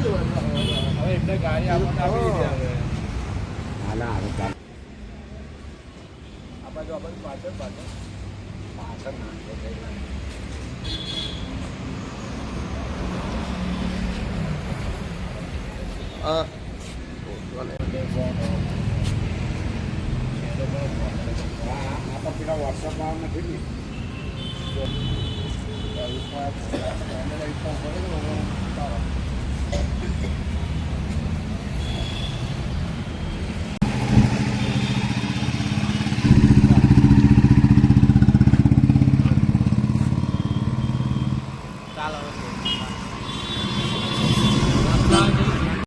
એટલે ગાડી આપણને આપી દીધી હવે. ના ના હવે ચાલ આ બાજુ પાછળ પાછળ ના પેલા વોટ્સઅપમાં નથી ને